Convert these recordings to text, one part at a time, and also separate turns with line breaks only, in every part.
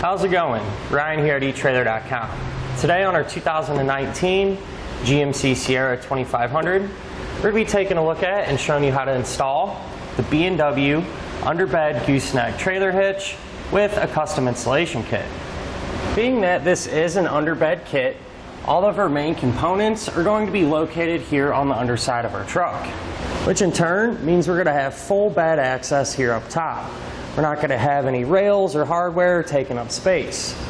How's it going? Ryan here at etrailer.com. Today on our 2019 GMC Sierra 2500, we're going to be taking a look at and showing you how to install the B&W Underbed Gooseneck trailer hitch with a custom installation kit. Being that this is an underbed kit, all of our main components are going to be located here on the underside of our truck, which in turn means we're going to have full bed access here up top. We're not going to have any rails or hardware taking up space.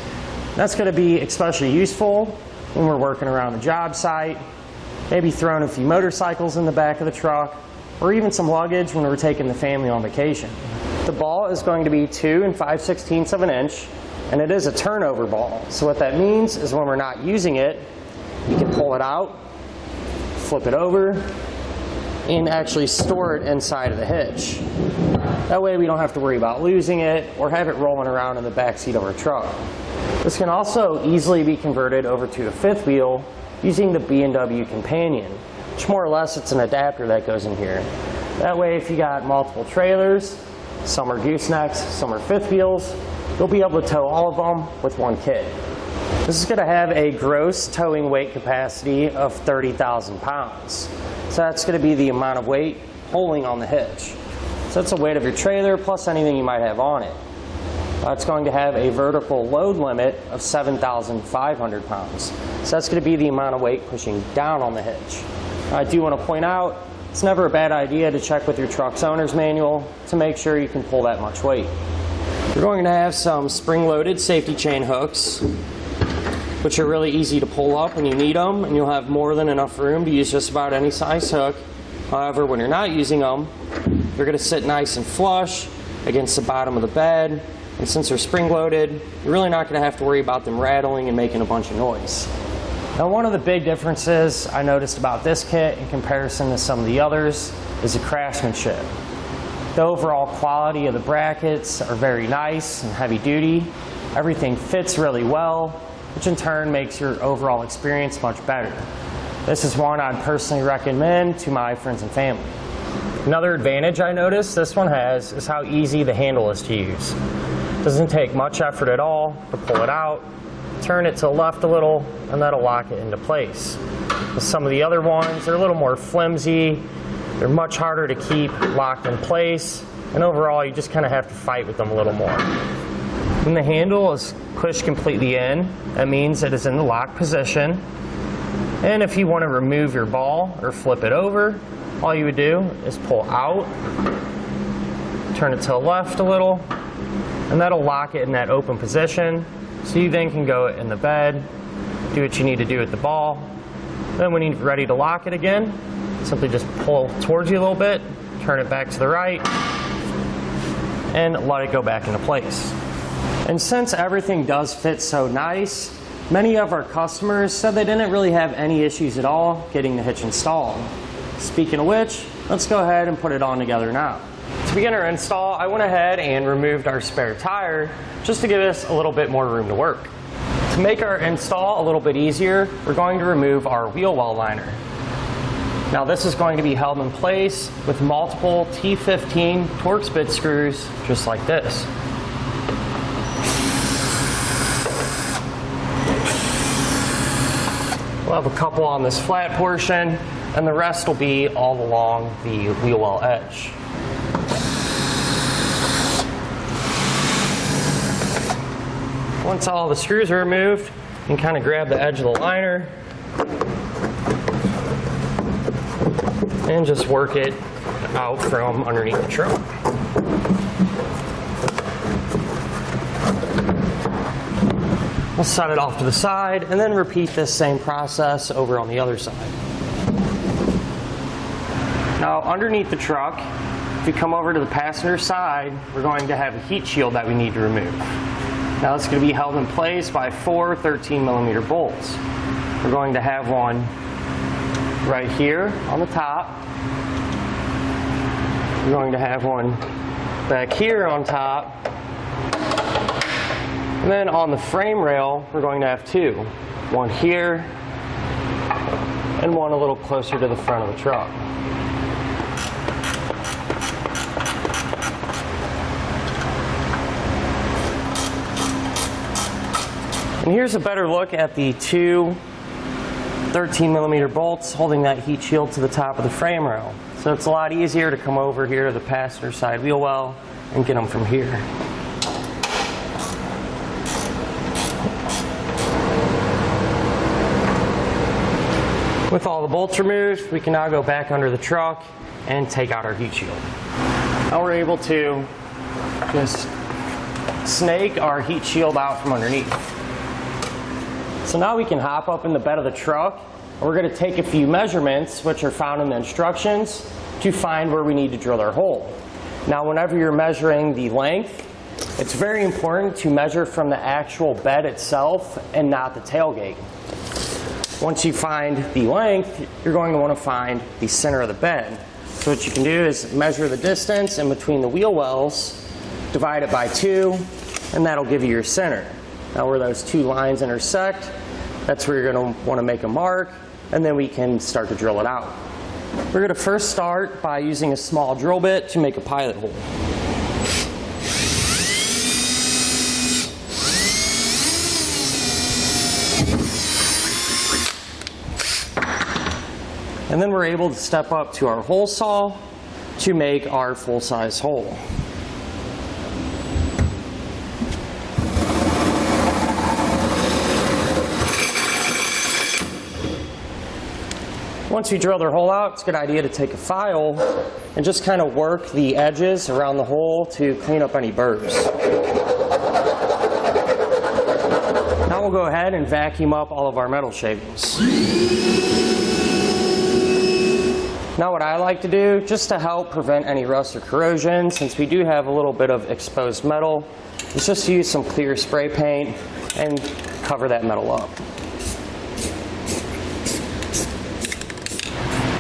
That's going to be especially useful when we're working around the job site, maybe throwing a few motorcycles in the back of the truck, or even some luggage when we're taking the family on vacation. The ball is going to be 2 5/16 of an inch, and it is a turnover ball. So what that means is when we're not using it, you can pull it out, flip it over, and actually store it inside of the hitch. That way we don't have to worry about losing it or have it rolling around in the back seat of our truck. This can also easily be converted over to a fifth wheel using the B&W Companion, which more or less it's an adapter that goes in here. That way if you got multiple trailers, some are goosenecks, some are fifth wheels, you'll be able to tow all of them with one kit. This is going to have a gross towing weight capacity of 30,000 pounds. So that's going to be the amount of weight holding on the hitch. So that's the weight of your trailer plus anything you might have on it. It's going to have a vertical load limit of 7,500 pounds. So that's going to be the amount of weight pushing down on the hitch. I do want to point out, it's never a bad idea to check with your truck's owner's manual to make sure you can pull that much weight. You're going to have some spring-loaded safety chain hooks, which are really easy to pull up when you need them, and you'll have more than enough room to use just about any size hook. However, when you're not using them, they're going to sit nice and flush against the bottom of the bed, and since they're spring-loaded, you're really not going to have to worry about them rattling and making a bunch of noise. Now, one of the big differences I noticed about this kit in comparison to some of the others is the craftsmanship. The overall quality of the brackets are very nice and heavy-duty. Everything fits really well, which in turn makes your overall experience much better. This is one I'd personally recommend to my friends and family. Another advantage I noticed this one has is how easy the handle is to use. It doesn't take much effort at all to pull it out, turn it to the left a little, and that'll lock it into place. With some of the other ones, they're a little more flimsy, they're much harder to keep locked in place, and overall you just kind of have to fight with them a little more. When the handle is pushed completely in, that means it is in the lock position. And if you want to remove your ball or flip it over, all you would do is pull out, turn it to the left a little, and that'll lock it in that open position. So you then can go in the bed, do what you need to do with the ball. Then when you're ready to lock it again, simply just pull towards you a little bit, turn it back to the right, and let it go back into place. And since everything does fit so nice, many of our customers said they didn't really have any issues at all getting the hitch installed. Speaking of which, let's go ahead and put it on together now. To begin our install, I went ahead and removed our spare tire just to give us a little bit more room to work. To make our install a little bit easier, we're going to remove our wheel well liner. Now this is going to be held in place with multiple T15 Torx bit screws just like this. We'll have a couple on this flat portion, and the rest will be all along the wheel well edge. Once all the screws are removed, you can kind of grab the edge of the liner and just work it out from underneath the truck. We'll set it off to the side and then repeat this same process over on the other side. Now underneath the truck, if you come over to the passenger side, we're going to have a heat shield that we need to remove. Now it's going to be held in place by 4 13mm bolts. We're going to have one right here on the top. We're going to have one back here on top. And then on the frame rail, we're going to have 2. One here, and one a little closer to the front of the truck. And here's a better look at the two 13mm bolts holding that heat shield to the top of the frame rail. So it's a lot easier to come over here to the passenger side wheel well and get them from here. With all the bolts removed, we can now go back under the truck and take out our heat shield. Now we're able to just snake our heat shield out from underneath. So now we can hop up in the bed of the truck, and we're going to take a few measurements, which are found in the instructions, to find where we need to drill our hole. Now whenever you're measuring the length, it's very important to measure from the actual bed itself and not the tailgate. Once you find the length, you're going to want to find the center of the bed. So what you can do is measure the distance in between the wheel wells, divide it by 2, and that'll give you your center. Now where those two lines intersect, that's where you're going to want to make a mark, and then we can start to drill it out. We're going to first start by using a small drill bit to make a pilot hole. And then we're able to step up to our hole saw to make our full-size hole. Once you drill their hole out, it's a good idea to take a file and just kind of work the edges around the hole to clean up any burrs. Now we'll go ahead and vacuum up all of our metal shavings. Now what I like to do, just to help prevent any rust or corrosion, since we do have a little bit of exposed metal, is just use some clear spray paint and cover that metal up.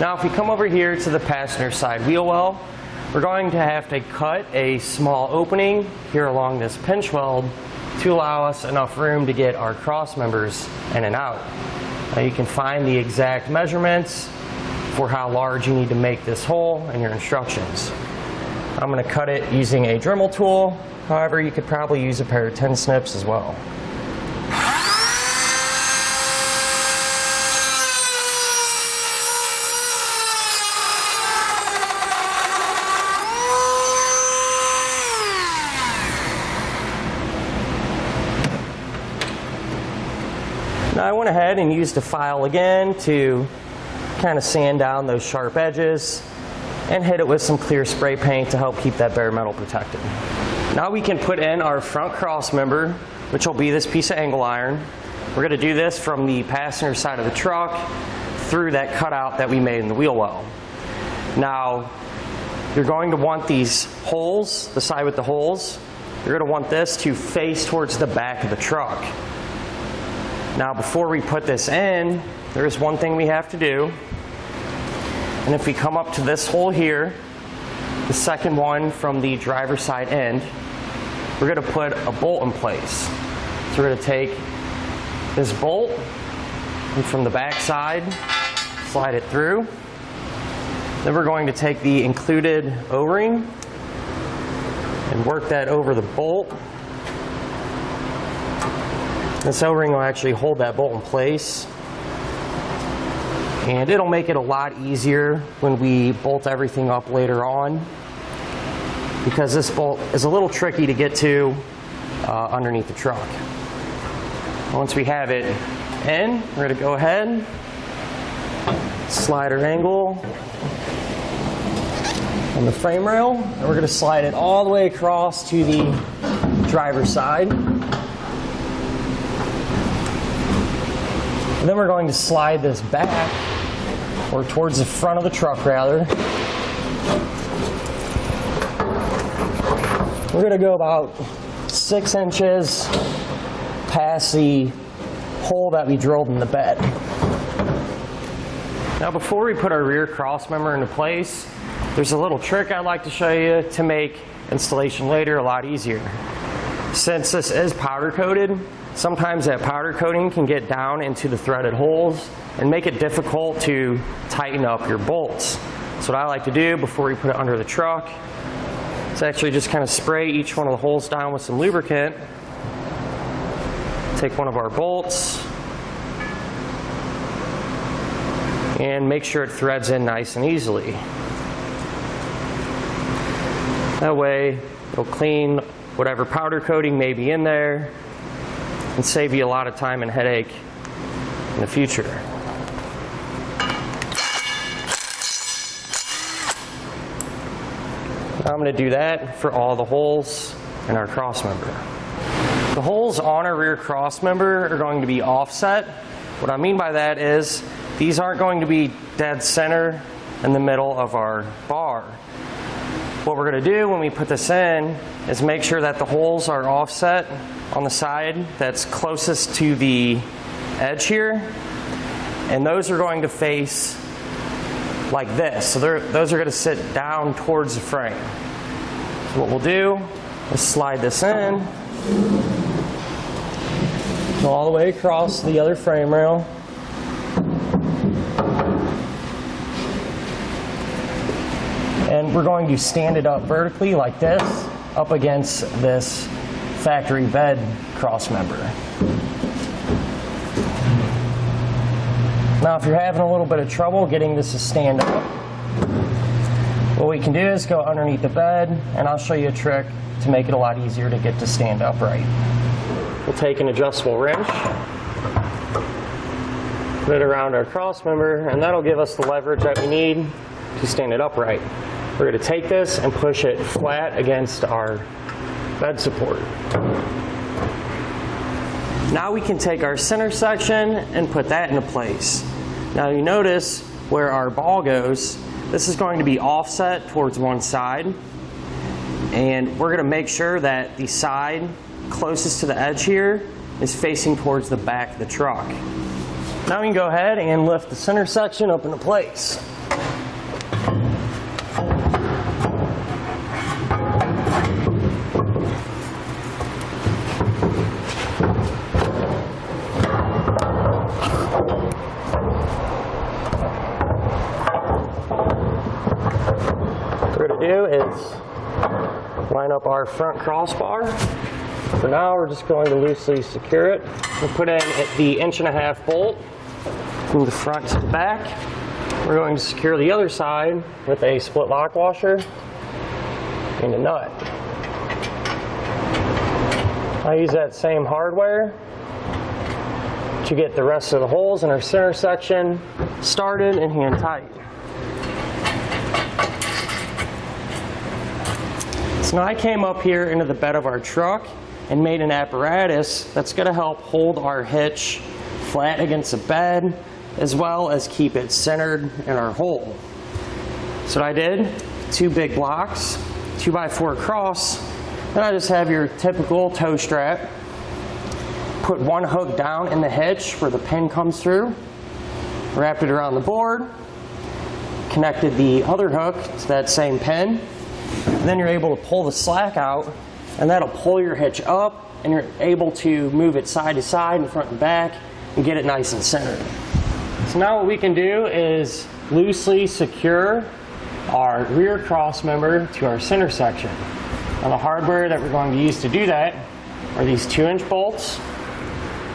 Now if we come over here to the passenger side wheel well, we're going to have to cut a small opening here along this pinch weld to allow us enough room to get our cross members in and out. Now you can find the exact measurements for how large you need to make this hole in your instructions. I'm going to cut it using a Dremel tool. However, you could probably use a pair of tin snips as well. Now I went ahead and used a file again to kind of sand down those sharp edges and hit it with some clear spray paint to help keep that bare metal protected. Now we can put in our front cross member, which will be this piece of angle iron. We're going to do this from the passenger side of the truck through that cutout that we made in the wheel well. Now you're going to want these holes, the side with the holes, you're going to want this to face towards the back of the truck. Now before we put this in, there is one thing we have to do. And if we come up to this hole here, the second one from the driver's side end, we're going to put a bolt in place. So we're going to take this bolt and from the back side, slide it through. Then we're going to take the included O-ring and work that over the bolt. This O-ring will actually hold that bolt in place. And it'll make it a lot easier when we bolt everything up later on, because this bolt is a little tricky to get to underneath the truck. Once we have it in, we're going to go ahead, slide our angle on the frame rail, and we're going to slide it all the way across to the driver's side. And then we're going to slide this back, or towards the front of the truck rather. We're going to go about 6 inches past the hole that we drilled in the bed. Now before we put our rear cross member into place, there's a little trick I'd like to show you to make installation later a lot easier. Since this is powder coated, sometimes that powder coating can get down into the threaded holes and make it difficult to tighten up your bolts. So what I like to do before we put it under the truck is actually just kind of spray each one of the holes down with some lubricant take one of our bolts and make sure it threads in nice and easily. That way it'll clean whatever powder coating may be in there and save you a lot of time and headache in the future. Now I'm going to do that for all the holes in our crossmember. The holes on our rear crossmember are going to be offset. What I mean by that is these aren't going to be dead center in the middle of our bar. What we're going to do when we put this in is make sure that the holes are offset on the side that's closest to the edge here, and those are going to face like this. So those are going to sit down towards the frame. So what we'll do is slide this in, go all the way across the other frame rail, and we're going to stand it up vertically like this up against this factory bed crossmember. Now if you're having a little bit of trouble getting this to stand up, what we can do is go underneath the bed, and I'll show you a trick to make it a lot easier to get to stand upright. We'll take an adjustable wrench, put it around our crossmember, and that'll give us the leverage that we need to stand it upright. We're going to take this and push it flat against our bed support. Now we can take our center section and put that into place. Now you notice where our ball goes, this is going to be offset towards one side, and we're going to make sure that the side closest to the edge here is facing towards the back of the truck. Now we can go ahead and lift the center section up into place. What we're going to do is line up our front crossbar. For now, we're just going to loosely secure it. We'll put in the 1.5" bolt from the front to the back. We're going to secure the other side with a split lock washer and a nut. I use that same hardware to get the rest of the holes in our center section started and hand tight. So now I came up here into the bed of our truck and made an apparatus that's going to help hold our hitch flat against the bed, as well as keep it centered in our hole. So what I did, 2 big blocks, 2x4 across, then I just have your typical toe strap. Put one hook down in the hitch where the pin comes through, wrapped it around the board, connected the other hook to that same pin, and then you're able to pull the slack out, and that'll pull your hitch up, and you're able to move it side to side and front and back and get it nice and centered. So now what we can do is loosely secure our rear crossmember to our center section. Now the hardware that we're going to use to do that are these 2" bolts.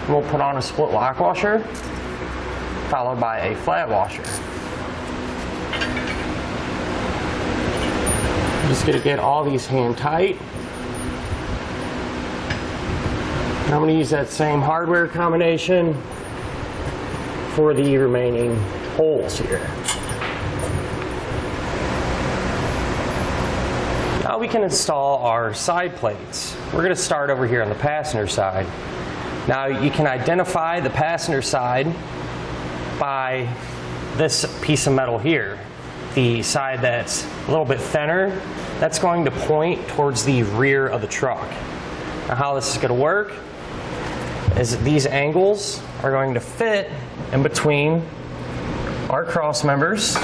And we'll put on a split lock washer followed by a flat washer. I'm just going to get all these hand tight. And I'm going to use that same hardware combination for the remaining holes here. Now we can install our side plates. We're going to start over here on the passenger side. Now you can identify the passenger side by this piece of metal here. The side that's a little bit thinner, that's going to point towards the rear of the truck. Now how this is going to work is these angles are going to fit in between our cross members,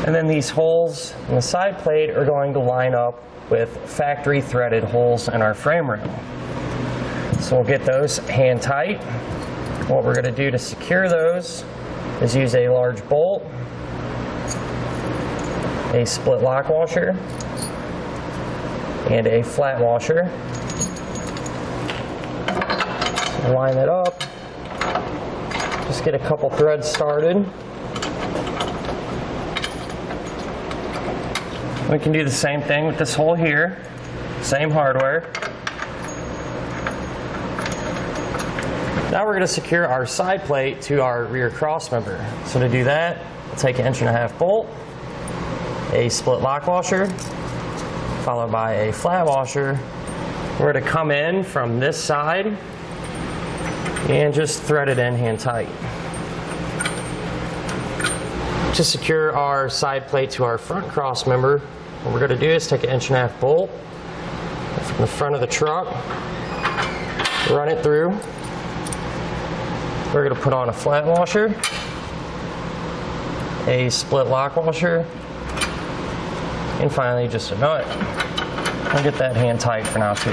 and then these holes in the side plate are going to line up with factory threaded holes in our frame rail. So we'll get those hand tight. What we're going to do to secure those is use a large bolt, a split lock washer, and a flat washer. Line it up. Just get a couple threads started. We can do the same thing with this hole here. Same hardware. Now we're going to secure our side plate to our rear crossmember. So to do that, we'll take an 1.5 bolt, a split lock washer, followed by a flat washer. We're going to come in from this side and just thread it in hand tight. To secure our side plate to our front crossmember, what we're going to do is take an 1.5 bolt from the front of the truck, run it through. We're going to put on a flat washer, a split lock washer, and finally just a nut. I'll get that hand tight for now too.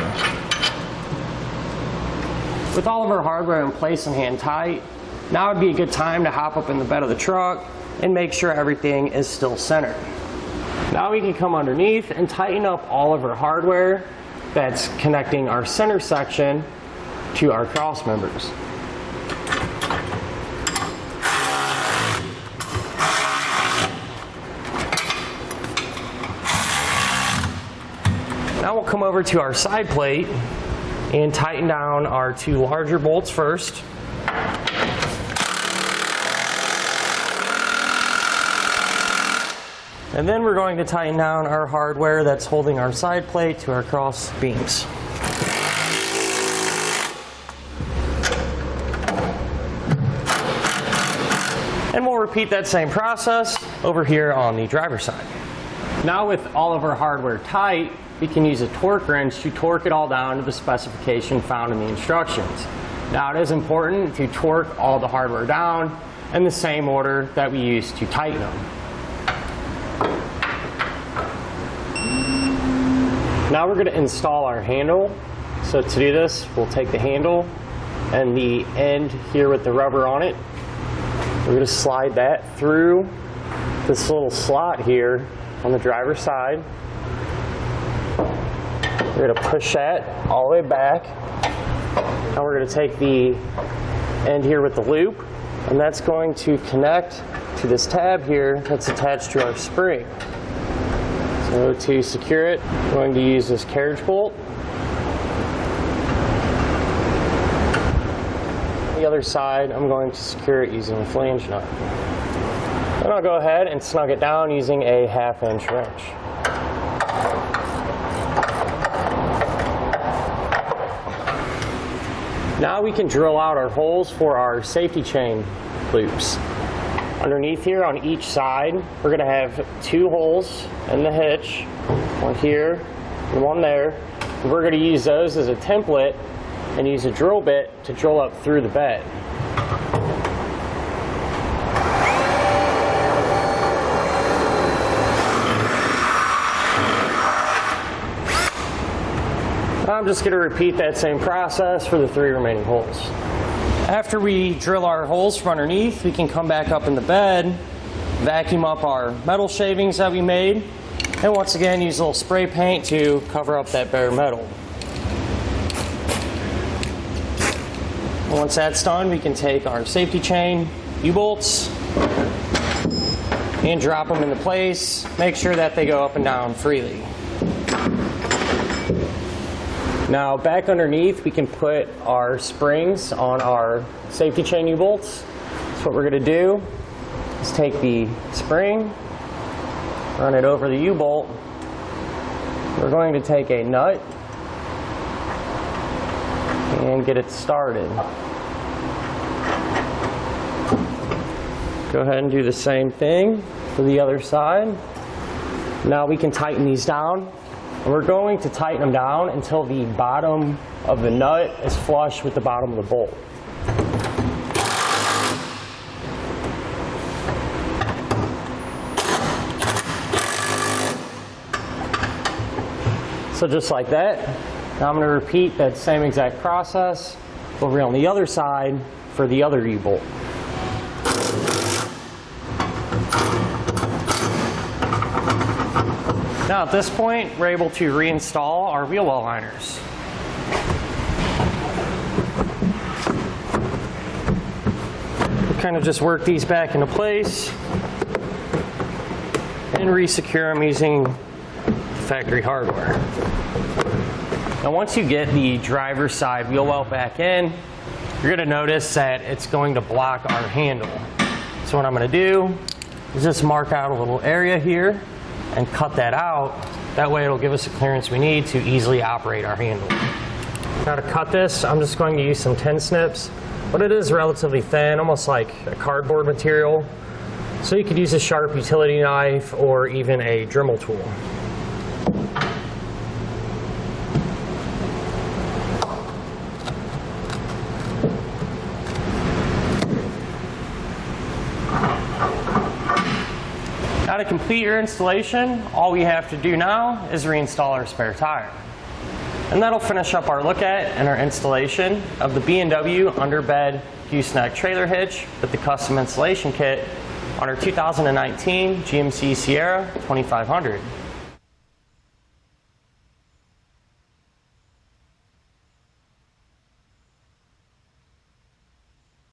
With all of our hardware in place and hand tight, now would be a good time to hop up in the bed of the truck and make sure everything is still centered. Now we can come underneath and tighten up all of our hardware that's connecting our center section to our cross members. Now we'll come over to our side plate and tighten down our 2 larger bolts first. And then we're going to tighten down our hardware that's holding our side plate to our cross beams. And we'll repeat that same process over here on the driver's side. Now with all of our hardware tight, we can use a torque wrench to torque it all down to the specification found in the instructions. Now it is important to torque all the hardware down in the same order that we use to tighten them. Now we're going to install our handle. So to do this, we'll take the handle and the end here with the rubber on it. We're going to slide that through this little slot here on the driver's side. We're going to push that all the way back. Now we're going to take the end here with the loop, and that's going to connect to this tab here that's attached to our spring. So to secure it, I'm going to use this carriage bolt. The other side, I'm going to secure it using a flange nut. Then I'll go ahead and snug it down using a 1/2-inch wrench. Now we can drill out our holes for our safety chain loops. Underneath here on each side, we're going to have 2 holes in the hitch, one here and one there. And we're going to use those as a template and use a drill bit to drill up through the bed. I'm just going to repeat that same process for the 3 remaining holes. After we drill our holes from underneath, we can come back up in the bed, vacuum up our metal shavings that we made, and once again use a little spray paint to cover up that bare metal. Once that's done, we can take our safety chain U-bolts and drop them into place. Make sure that they go up and down freely. Now back underneath, we can put our springs on our safety chain U-bolts. So what we're going to do is take the spring, run it over the U-bolt. We're going to take a nut and get it started. Go ahead and do the same thing for the other side. Now we can tighten these down. And we're going to tighten them down until the bottom of the nut is flush with the bottom of the bolt. So just like that. Now I'm going to repeat that same exact process over on the other side for the other U-bolt. Now at this point, we're able to reinstall our wheel well liners. We kind of just work these back into place and re-secure them using factory hardware. Now once you get the driver's side wheel well back in, you're going to notice that it's going to block our handle. So what I'm going to do is just mark out a little area here and cut that out. That way it'll give us the clearance we need to easily operate our handle. Now to cut this, I'm just going to use some tin snips, but it is relatively thin, almost like a cardboard material. So you could use a sharp utility knife or even a Dremel tool. Now to complete your installation, all we have to do now is reinstall our spare tire. And that'll finish up our look at and our installation of the B&W Underbed Gooseneck trailer hitch with the custom installation kit on our 2019 GMC Sierra 2500.